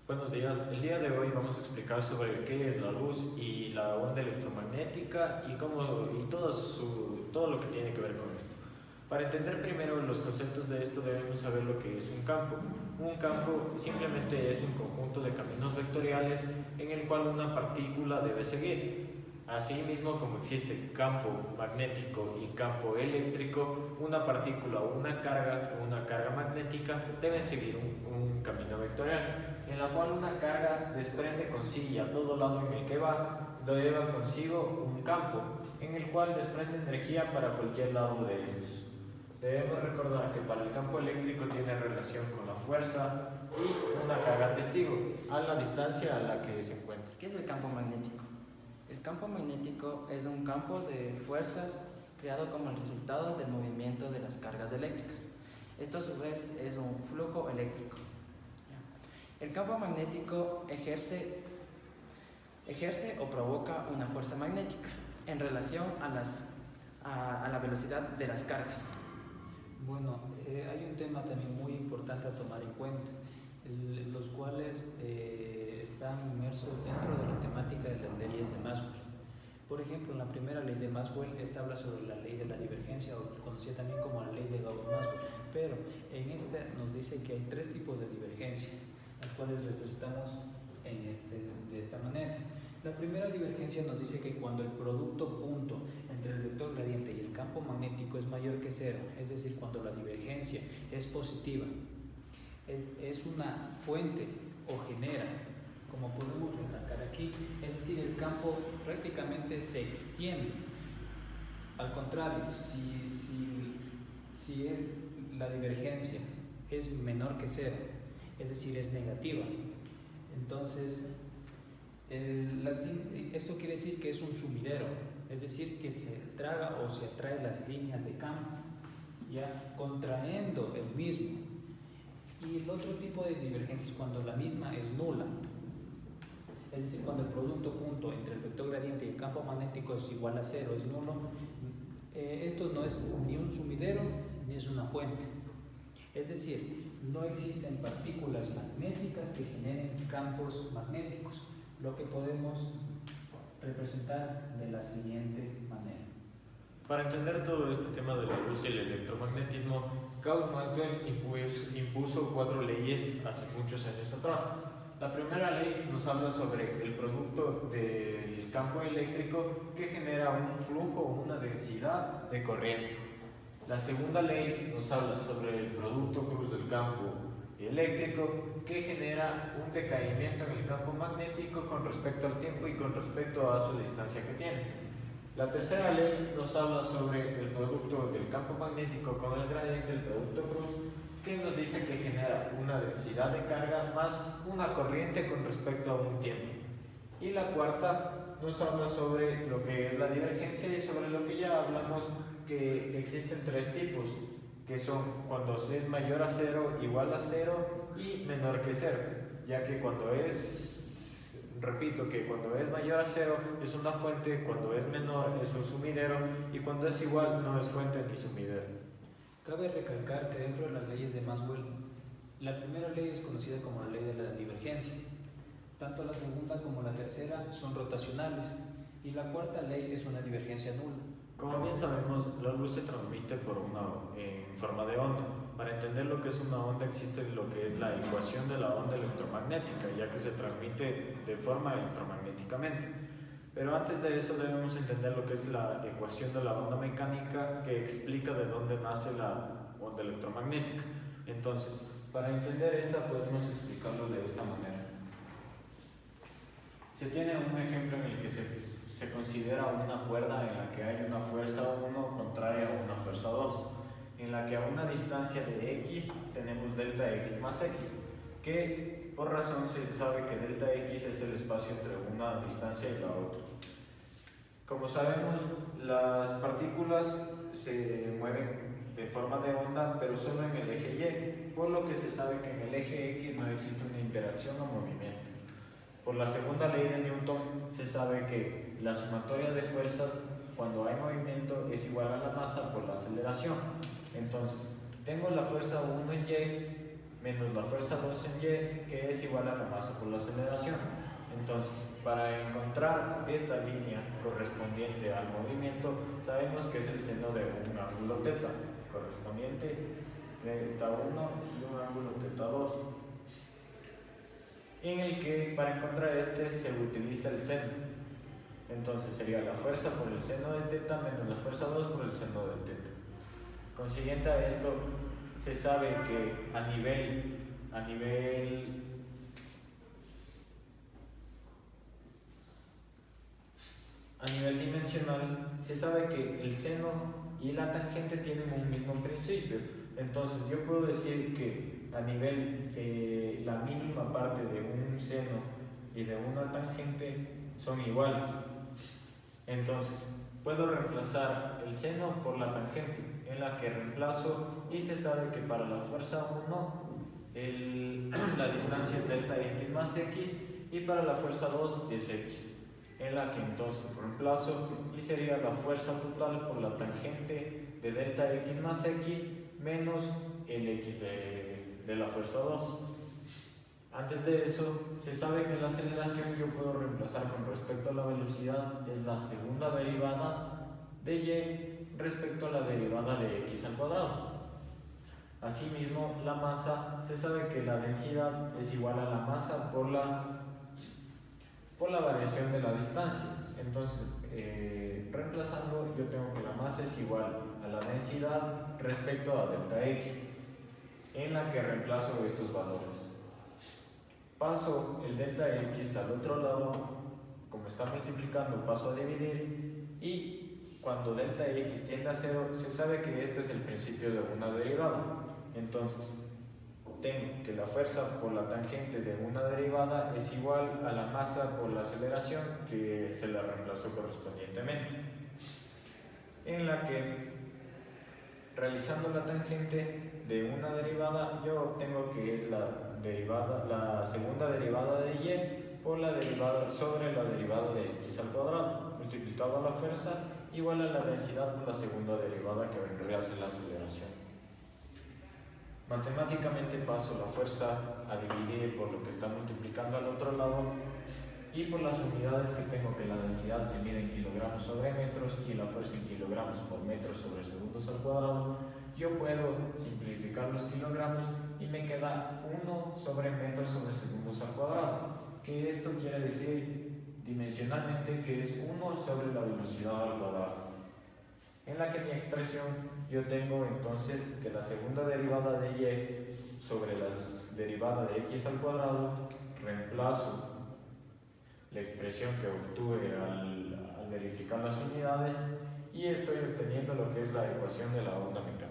Buenos días, el día de hoy vamos a explicar sobre qué es la luz y la onda electromagnética y todo lo que tiene que ver con esto. Para entender primero los conceptos de esto debemos saber lo que es un campo. Un campo simplemente es un conjunto de caminos vectoriales en el cual una partícula debe seguir. Asimismo, como existe campo magnético y campo eléctrico, una partícula o una carga magnética deben seguir un camino vectorial, en la cual una carga desprende consigo a todo lado en el que va, lleva consigo un campo, en el cual desprende energía para cualquier lado de estos. Debemos recordar que para el campo eléctrico tiene relación con la fuerza y una carga testigo a la distancia a la que se encuentra. ¿Qué es el campo magnético? El campo magnético es un campo de fuerzas creado como el resultado del movimiento de las cargas eléctricas. Esto a su vez es un flujo eléctrico. El campo magnético ejerce o provoca una fuerza magnética en relación a la velocidad de las cargas. Bueno, hay un tema también muy importante a tomar en cuenta, los cuales están inmersos dentro de la temática de las leyes de Maxwell. Por ejemplo, en la primera ley de Maxwell, esta habla sobre la ley de la divergencia, o conocida también como la ley de Gauss-Maxwell, pero en esta nos dice que hay tres tipos de divergencia, las cuales representamos de esta manera. La primera divergencia nos dice que cuando el producto punto entre el vector gradiente y el campo magnético es mayor que cero, es decir, cuando la divergencia es positiva, es una fuente o genera, como podemos recalcar aquí, es decir, el campo prácticamente se extiende. Al contrario, si la divergencia es menor que cero, es decir, es negativa, entonces esto quiere decir que es un sumidero, es decir, que se traga o se atrae las líneas de campo, ya contraendo el mismo. Y el otro tipo de divergencia es cuando la misma es nula, es decir, cuando el producto punto entre el vector gradiente y el campo magnético es igual a cero, es nulo. Esto no es ni un sumidero ni es una fuente, es decir, no existen partículas magnéticas que generen campos magnéticos, lo que podemos representar de la siguiente manera. Para entender todo este tema de la luz y el electromagnetismo, Gauss-Maxwell impuso 4 leyes hace muchos años atrás. La primera ley nos habla sobre el producto del campo eléctrico que genera un flujo o una densidad de corriente. La segunda ley nos habla sobre el producto cruz del campo eléctrico que genera un decaimiento en el campo magnético con respecto al tiempo y con respecto a su distancia que tiene. La tercera ley nos habla sobre el producto del campo magnético con el gradiente, el producto cruz, que nos dice que genera una densidad de carga más una corriente con respecto a un tiempo. Y la cuarta nos habla sobre lo que es la divergencia y sobre lo que ya hablamos, que existen 3 tipos, que son cuando es mayor a 0, igual a 0 y menor que 0, ya que cuando es mayor a 0 es una fuente, cuando es menor es un sumidero y cuando es igual no es fuente ni sumidero. Cabe recalcar que dentro de las leyes de Maxwell, la primera ley es conocida como la ley de la divergencia. Tanto la segunda como la tercera son rotacionales y la cuarta ley es una divergencia nula. Como bien sabemos, la luz se transmite en forma de onda. Para entender lo que es una onda existe lo que es la ecuación de la onda electromagnética, ya que se transmite de forma electromagnéticamente. Pero antes de eso debemos entender lo que es la ecuación de la onda mecánica, que explica de dónde nace la onda electromagnética. Entonces, para entender esta podemos explicarlo de esta manera. Se tiene un ejemplo en el que se considera una cuerda en la que hay una fuerza 1 contraria a una fuerza 2, en la que a una distancia de x tenemos delta x más x, que por razón se sabe que delta x es el espacio entre una distancia y la otra. Como sabemos, las partículas se mueven de forma de onda, pero solo en el eje y, por lo que se sabe que en el eje x no existe una interacción o movimiento. Por la segunda ley de Newton se sabe que la sumatoria de fuerzas cuando hay movimiento es igual a la masa por la aceleración. Entonces, tengo la fuerza 1 en y menos la fuerza 2 en Y, que es igual a la masa por la aceleración. Entonces, para encontrar esta línea correspondiente al movimiento, sabemos que es el seno de un ángulo θ, correspondiente θ1 y un ángulo θ2, en el que para encontrar este se utiliza el seno. Entonces sería la fuerza por el seno de θ menos la fuerza 2 por el seno de θ. Consiguiente a esto, se sabe que a nivel dimensional, se sabe que el seno y la tangente tienen un mismo principio. Entonces yo puedo decir que a nivel la mínima parte de un seno y de una tangente son iguales. Entonces puedo reemplazar el seno por la tangente, en la que reemplazo, y se sabe que para la fuerza 1 la distancia es delta x más x, y para la fuerza 2 es x, en la que entonces reemplazo y sería la fuerza total por la tangente de delta x más x menos el x de la fuerza 2. Antes de eso, se sabe que la aceleración yo puedo reemplazar con respecto a la velocidad, es la segunda derivada de y respecto a la derivada de x al cuadrado. Asimismo, la masa, se sabe que la densidad es igual a la masa por la variación de la distancia. Entonces, reemplazando, yo tengo que la masa es igual a la densidad respecto a delta x, en la que reemplazo estos valores. Paso el delta x al otro lado, como está multiplicando, paso a dividir, y cuando delta x tiende a 0, se sabe que este es el principio de una derivada. Entonces, tengo que la fuerza por la tangente de una derivada es igual a la masa por la aceleración, que se la reemplazó correspondientemente, en la que, realizando la tangente de una derivada, yo obtengo que es la segunda derivada de y por la derivada sobre la derivada de x al cuadrado, multiplicado a la fuerza, igual a la densidad por la segunda derivada, que vendría a ser la aceleración. Matemáticamente paso la fuerza a dividir por lo que está multiplicando al otro lado, y por las unidades que tengo, que la densidad se mide en kilogramos sobre metros y la fuerza en kilogramos por metros sobre segundos al cuadrado, yo puedo simplificar los kilogramos y me queda 1 sobre metros sobre segundos al cuadrado, que esto quiere decir dimensionalmente que es 1 sobre la velocidad al cuadrado, en la que mi expresión yo tengo entonces que la segunda derivada de y sobre la derivada de x al cuadrado, reemplazo la expresión que obtuve al verificar las unidades, y estoy obteniendo lo que es la ecuación de la onda mecánica.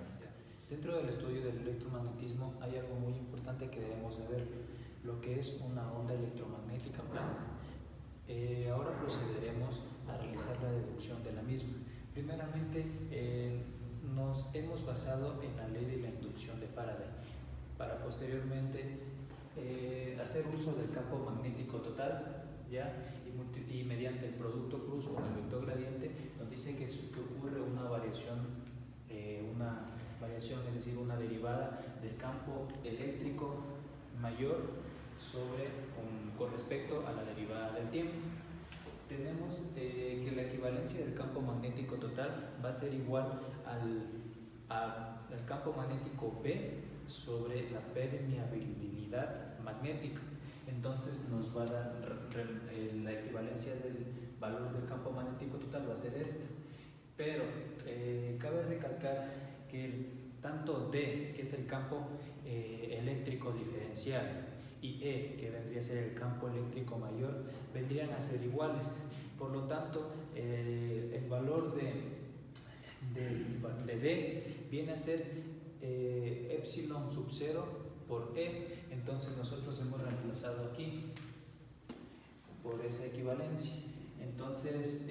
Dentro del estudio del electromagnetismo hay algo muy importante que debemos saber, lo que es una onda electromagnética plana. Ahora procederemos a realizar la deducción de la misma. Primeramente, nos hemos basado en la ley de la inducción de Faraday, para posteriormente hacer uso del campo magnético total, ¿ya? Y mediante el producto cruz con el vector gradiente, nos dice que ocurre una variación, es decir, una derivada del campo eléctrico mayor con respecto a la derivada del tiempo. Tenemos que la equivalencia del campo magnético total va a ser igual al campo magnético B sobre la permeabilidad magnética. Entonces nos va a dar la equivalencia del valor del campo magnético total va a ser esta. Pero cabe recalcar que tanto D, que es el campo eléctrico diferencial, y E, que vendría a ser el campo eléctrico mayor, vendrían a ser iguales. Por lo tanto, el valor de D viene a ser epsilon sub 0 por E. Entonces nosotros hemos reemplazado aquí por esa equivalencia. Entonces,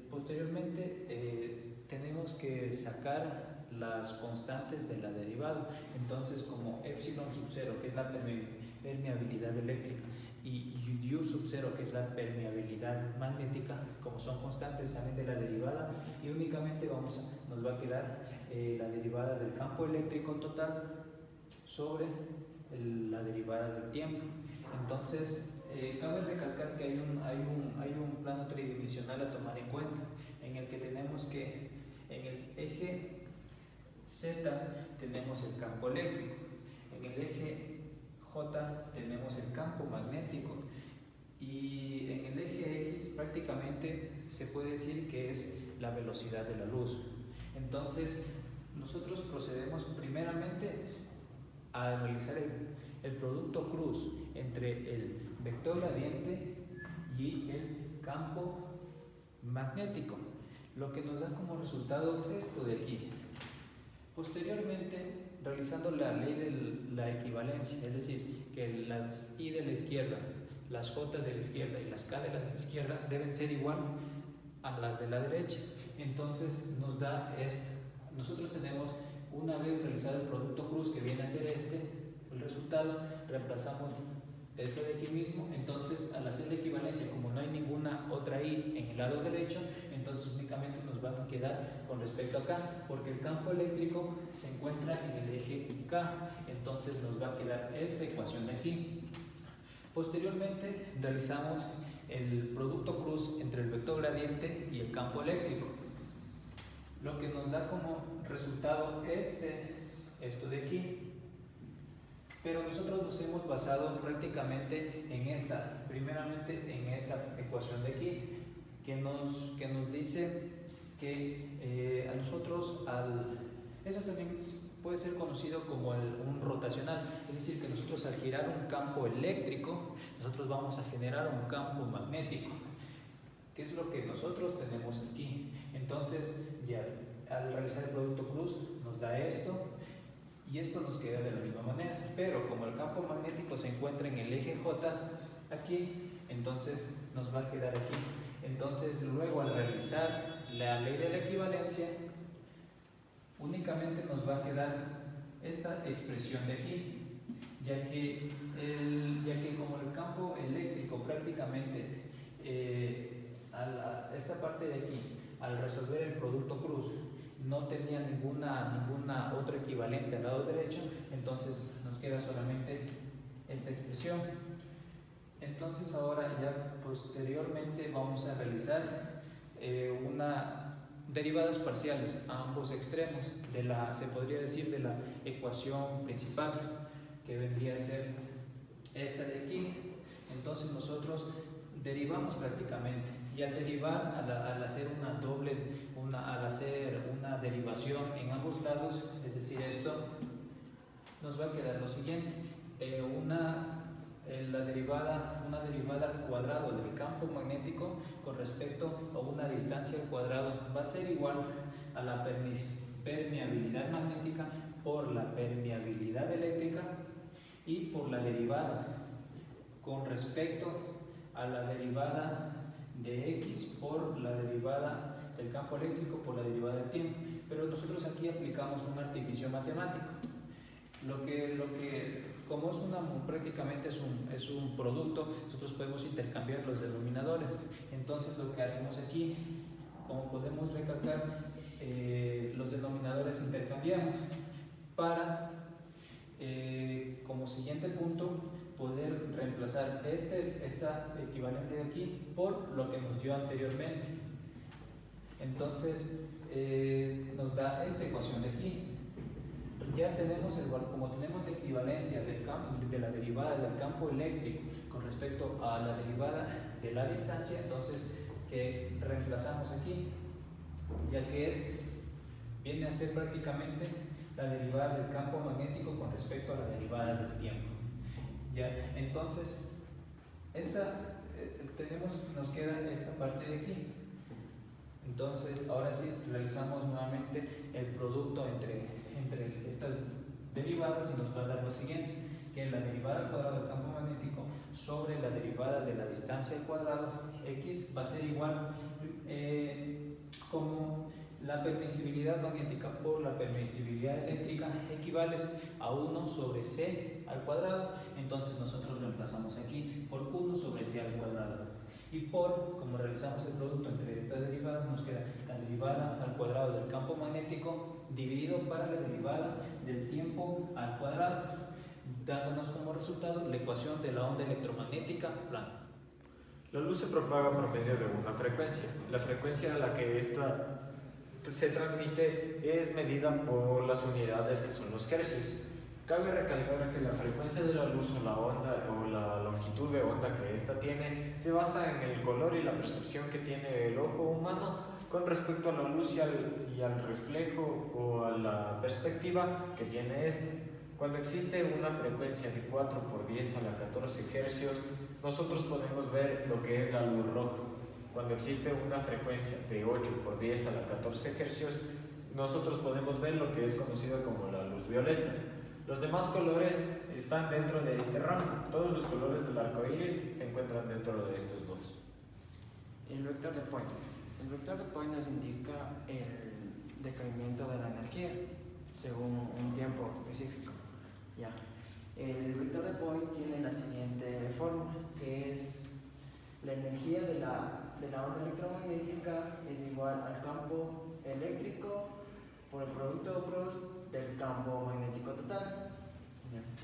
posteriormente tenemos que sacar las constantes de la derivada. Entonces, como epsilon sub 0, que es la permeabilidad eléctrica, y U sub 0, que es la permeabilidad magnética, como son constantes, salen de la derivada, y únicamente nos va a quedar la derivada del campo eléctrico total sobre la derivada del tiempo. Entonces, cabe recalcar que hay un plano tridimensional a tomar en cuenta, en el que tenemos que en el eje Z tenemos el campo eléctrico, en el eje J tenemos el campo magnético y en el eje X prácticamente se puede decir que es la velocidad de la luz. Entonces, nosotros procedemos primeramente a realizar el producto cruz entre el vector gradiente y el campo magnético, lo que nos da como resultado esto de aquí. Posteriormente, realizando la ley de la equivalencia, es decir, que las I de la izquierda, las J de la izquierda y las K de la izquierda deben ser igual a las de la derecha. Entonces nos da esto. Nosotros tenemos, una vez realizado el producto cruz, que viene a ser el resultado, reemplazamos este de aquí mismo. Entonces, al hacer la equivalencia, como no hay ninguna otra I en el lado derecho, entonces únicamente nos va a quedar con respecto a K, porque el campo eléctrico se encuentra en el eje K. Entonces nos va a quedar esta ecuación de aquí. Posteriormente realizamos el producto cruz entre el vector gradiente y el campo eléctrico, lo que nos da como resultado esto de aquí. Pero nosotros nos hemos basado prácticamente en primeramente en esta ecuación de aquí, que nos dice que a nosotros, eso también puede ser conocido como un rotacional, es decir, que nosotros al girar un campo eléctrico, nosotros vamos a generar un campo magnético, que es lo que nosotros tenemos aquí. Entonces, ya al realizar el producto cruz nos da esto, y esto nos queda de la misma manera, pero como el campo magnético se encuentra en el eje J aquí, entonces nos va a quedar aquí. Entonces, luego al realizar la ley de la equivalencia, únicamente nos va a quedar esta expresión de aquí, ya que como el campo eléctrico prácticamente, esta parte de aquí, al resolver el producto cruz, no tenía ninguna otro equivalente al lado derecho, entonces nos queda solamente esta expresión. Entonces ahora ya posteriormente vamos a realizar derivadas parciales a ambos extremos se podría decir de la ecuación principal, que vendría a ser esta de aquí. Entonces nosotros derivamos prácticamente, y al derivar, al hacer una derivación en ambos lados, es decir, esto, nos va a quedar lo siguiente: una derivada al cuadrado del campo magnético con respecto a una distancia al cuadrado va a ser igual a la permeabilidad magnética por la permeabilidad eléctrica, y por la derivada con respecto a la derivada de X por la derivada del campo eléctrico por la derivada del tiempo. Pero nosotros aquí aplicamos un artificio matemático. Como prácticamente es un producto, nosotros podemos intercambiar los denominadores. Entonces lo que hacemos aquí, como podemos recalcar, los denominadores intercambiamos para, como siguiente punto, poder reemplazar esta equivalencia de aquí por lo que nos dio anteriormente. Entonces nos da esta ecuación de aquí. Ya tenemos como tenemos la equivalencia de la derivada del campo eléctrico con respecto a la derivada de la distancia, entonces que reemplazamos aquí, ya que viene a ser prácticamente la derivada del campo magnético con respecto a la derivada del tiempo. ¿Ya? Entonces, nos queda esta parte de aquí. Entonces, ahora sí, realizamos nuevamente el producto entre estas derivadas y nos va a dar lo siguiente, que la derivada al cuadrado del campo magnético sobre la derivada de la distancia al cuadrado X va a ser igual como la permisibilidad magnética por la permisibilidad eléctrica equivale a 1 sobre C al cuadrado. Entonces nosotros reemplazamos aquí por 1 sobre C al cuadrado. Y por, como realizamos el producto entre esta derivada, nos queda la derivada al cuadrado del campo magnético dividido para la derivada del tiempo al cuadrado, dándonos como resultado la ecuación de la onda electromagnética plana. La luz se propaga por medio de una frecuencia. La frecuencia a la que ésta se transmite es medida por las unidades que son los hercios. Cabe recalcar que la frecuencia de la luz o la onda o la longitud de onda que ésta tiene se basa en el color y la percepción que tiene el ojo humano con respecto a la luz y al reflejo o a la perspectiva que tiene este. Cuando existe una frecuencia de 4 por 10 a la 14 hercios, nosotros podemos ver lo que es la luz roja. Cuando existe una frecuencia de 8 por 10 a la 14 hercios, nosotros podemos ver lo que es conocido como la luz violeta. Los demás colores están dentro de este rango. Todos los colores del arco iris se encuentran dentro de estos dos. El vector de Point. El vector de Point nos indica el decaimiento de la energía según un tiempo específico. Ya. El vector de Point tiene la siguiente fórmula, que es la energía de la onda electromagnética es igual al campo eléctrico por el producto cruz del campo magnético total.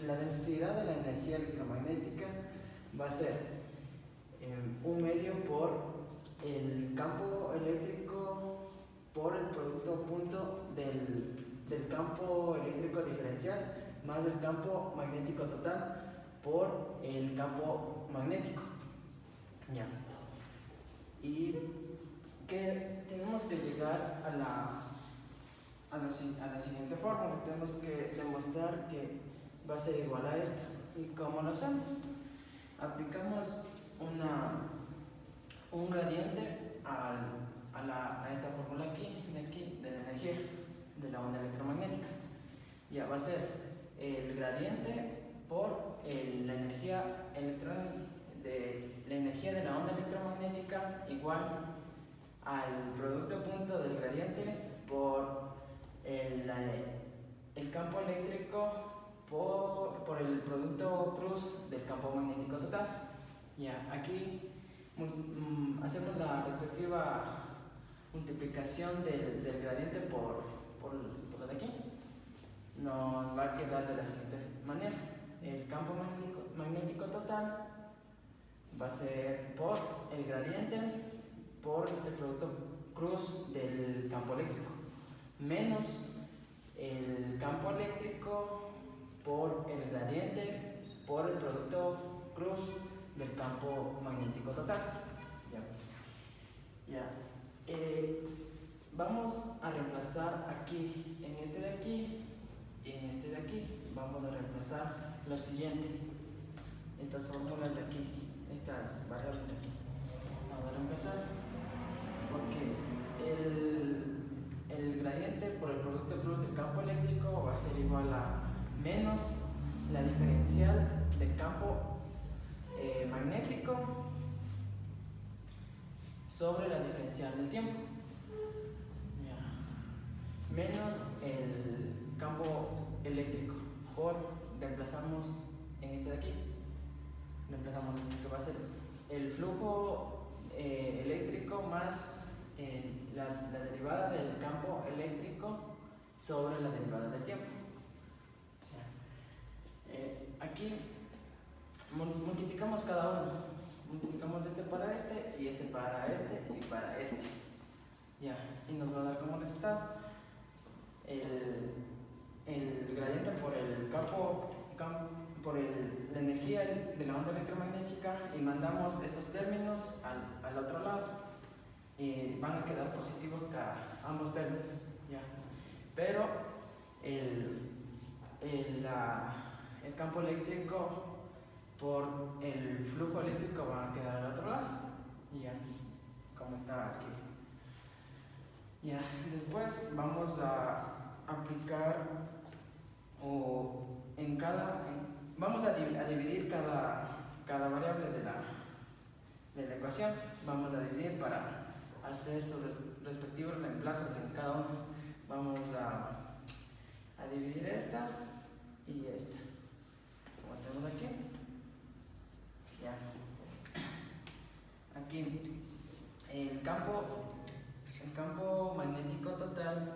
La densidad de la energía electromagnética va a ser 1/2 por el campo eléctrico por el producto punto del campo eléctrico diferencial más el campo magnético total por el campo magnético. Ya. Y que tenemos que llegar a la siguiente fórmula. Tenemos que demostrar que va a ser igual a esto. ¿Y cómo lo hacemos? Aplicamos un gradiente a esta fórmula aquí, de la energía de la onda electromagnética. Ya va a ser el gradiente por la energía de la onda electromagnética igual al producto punto del gradiente por el campo eléctrico por el producto cruz del campo magnético total. Ya, aquí hacemos la respectiva multiplicación del gradiente por lo de aquí. Nos va a quedar de la siguiente manera: el campo magnético total va a ser por el gradiente por el producto cruz del campo eléctrico menos el campo eléctrico por el gradiente por el producto cruz del campo magnético total. Ya. Vamos a reemplazar aquí, en este de aquí y en este de aquí. Vamos a reemplazar lo siguiente: estas fórmulas de aquí, estas variables de aquí. Vamos a reemplazar porque el gradiente por el producto cruz del campo eléctrico va a ser igual a menos la diferencial del campo magnético sobre la diferencial del tiempo. Ya. Menos el campo eléctrico reemplazamos en este de aquí. Reemplazamos esto que va a ser el flujo eléctrico más la derivada del campo eléctrico sobre la derivada del tiempo. Aquí multiplicamos cada uno. Multiplicamos este para este y este para este y para este. Ya, y nos va a dar como resultado el gradiente por el la energía de la onda electromagnética, y mandamos estos términos al otro lado y van a quedar positivos ambos términos, ya. Pero el campo eléctrico por el flujo eléctrico va a quedar al otro lado, ya, como está aquí. Ya, después vamos a aplicar vamos a dividir cada variable de la ecuación. Vamos a dividir para hacer sus respectivos reemplazos en cada uno. Vamos a dividir esta y esta, como tenemos aquí. Ya. Aquí el campo magnético total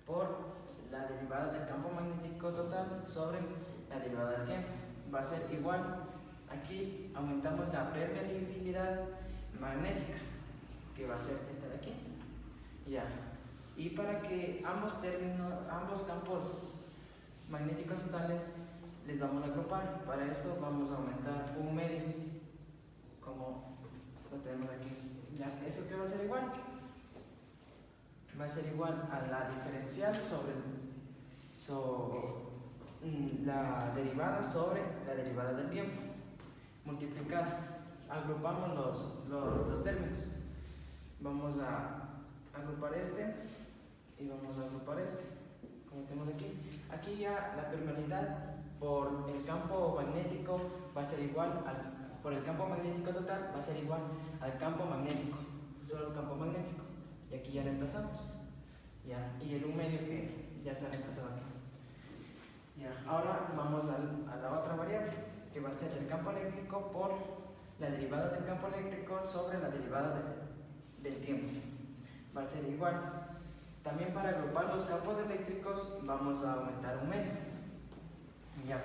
por la derivada del campo magnético total sobre la derivada del tiempo. Va a ser igual. Aquí aumentamos la permeabilidad magnética, que va a ser esta de aquí. Ya. Y para que ambos campos magnéticos totales les vamos a agrupar, para eso vamos a aumentar un medio, como lo tenemos aquí. Ya. ¿Eso qué va a ser igual? Va a ser igual a la diferencial sobre la derivada sobre la derivada del tiempo multiplicada. Agrupamos los términos. Vamos a agrupar este y vamos a agrupar este, como tenemos aquí. Aquí ya la permeabilidad por el campo magnético va a ser igual por el campo magnético total va a ser igual al campo magnético, solo el campo magnético. Y aquí ya reemplazamos. Ya, y el 1 medio que ya está reemplazado aquí. Ya, ahora vamos a la otra variable, que va a ser el campo eléctrico por la derivada del campo eléctrico sobre la derivada del tiempo. Va a ser igual. También para agrupar los campos eléctricos vamos a aumentar 1 medio. Ya.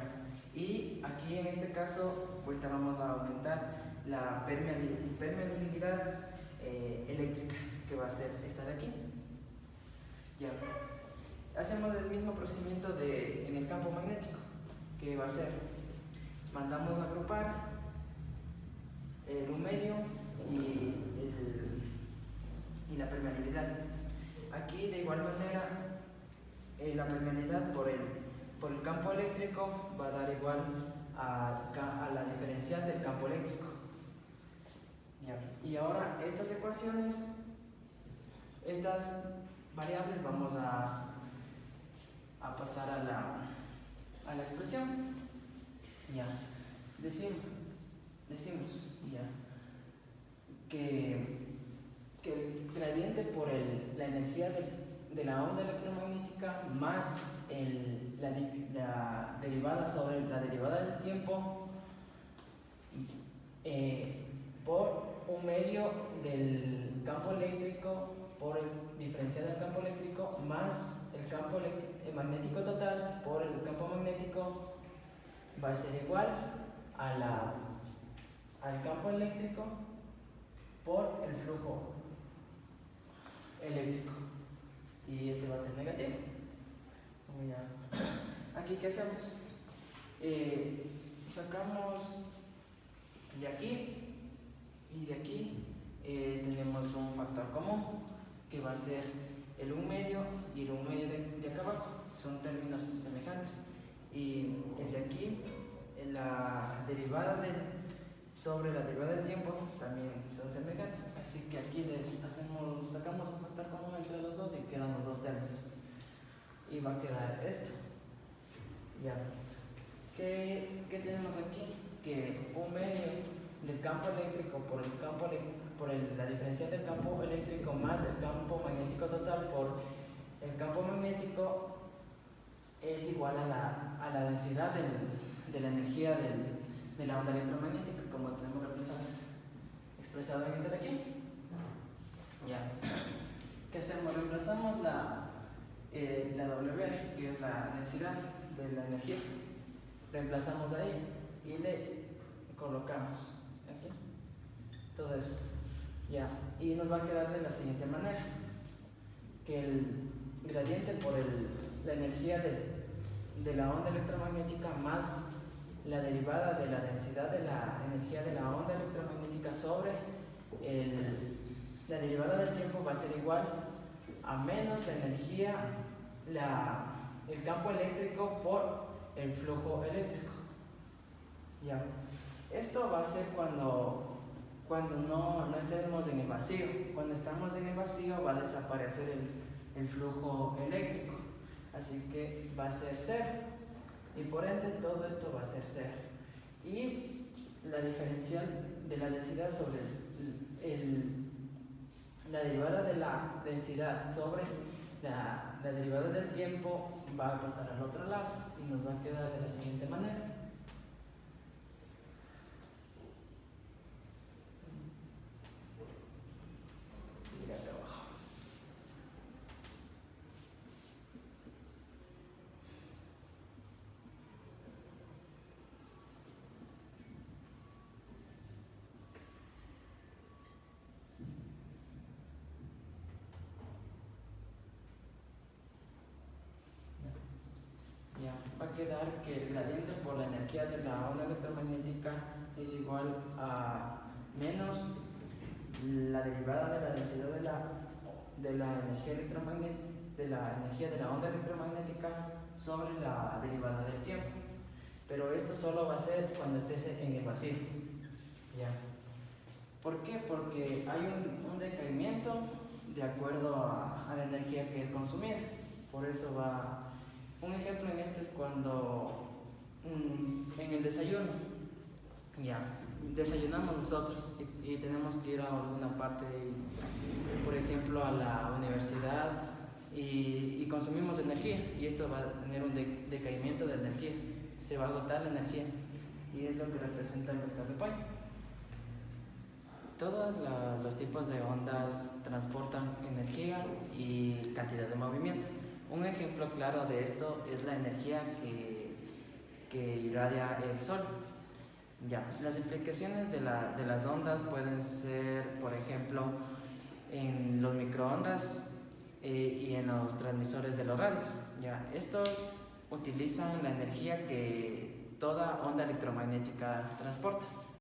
Y aquí en este caso, ahorita vamos a aumentar la permeabilidad eléctrica, que va a ser esta de aquí. Ya. Hacemos el mismo procedimiento en el campo magnético, que va a ser, mandamos a agrupar el 1 medio y la permeabilidad. Aquí de igual manera la permeabilidad por el campo eléctrico va a dar igual a la diferencial del campo eléctrico. Ya. Y ahora estas variables vamos a pasar a la expresión. Ya. Decimos ya que el gradiente por la energía de la onda electromagnética más la derivada sobre la derivada del tiempo por 1 medio del campo eléctrico por el diferencial del campo eléctrico más el campo magnético total por el campo magnético va a ser igual al campo eléctrico por el flujo eléctrico, y este va a ser negativo. Aquí, ¿qué hacemos? Sacamos de aquí y de aquí. Tenemos un factor común que va a ser el 1 medio y el 1 medio de acá abajo, son términos semejantes, y el de aquí, la derivada sobre la derivada del tiempo también son semejantes, así que aquí sacamos un factor común entre los dos y quedan los dos términos, y va a quedar esto. Ya. ¿Qué tenemos aquí? Que 1 medio del campo eléctrico por la diferencia del campo eléctrico más el campo magnético total por el campo magnético es igual a la densidad de la energía de la onda electromagnética, como tenemos expresado en este de aquí. Ya. ¿Qué hacemos? Reemplazamos la W, que es la densidad de la energía. Reemplazamos de ahí y le colocamos aquí todo eso. Ya. Y nos va a quedar de la siguiente manera, que el gradiente por la energía de la onda electromagnética más la derivada de la densidad de la energía de la onda electromagnética sobre la derivada del tiempo va a ser igual a menos la energía, el campo eléctrico por el flujo eléctrico. Ya. Esto va a ser cuando no estemos en el vacío. Cuando estamos en el vacío va a desaparecer el flujo eléctrico, así que va a ser cero, y por ende todo esto va a ser cero, y la diferencial de la densidad sobre la derivada de la densidad sobre la derivada del tiempo va a pasar al otro lado y nos va a quedar de la siguiente manera. quedar que el gradiente por la energía de la onda electromagnética es igual a menos la derivada de la densidad de la energía de la onda electromagnética sobre la derivada del tiempo. Pero esto solo va a ser cuando estés en el vacío. ¿Ya? ¿Por qué? Porque hay un decaimiento de acuerdo a la energía que es consumida. Por eso va. Un ejemplo en esto es cuando en el desayuno, ya, desayunamos nosotros y tenemos que ir a alguna parte, por ejemplo a la universidad, y consumimos energía, y esto va a tener un decaimiento de energía, se va a agotar la energía, y es lo que representa el vector de Poynting. Todos los tipos de ondas transportan energía y cantidad de movimiento. Un ejemplo claro de esto es la energía que irradia el Sol. Ya, las implicaciones de las ondas pueden ser, por ejemplo, en los microondas y en los transmisores de los radios. Ya, estos utilizan la energía que toda onda electromagnética transporta.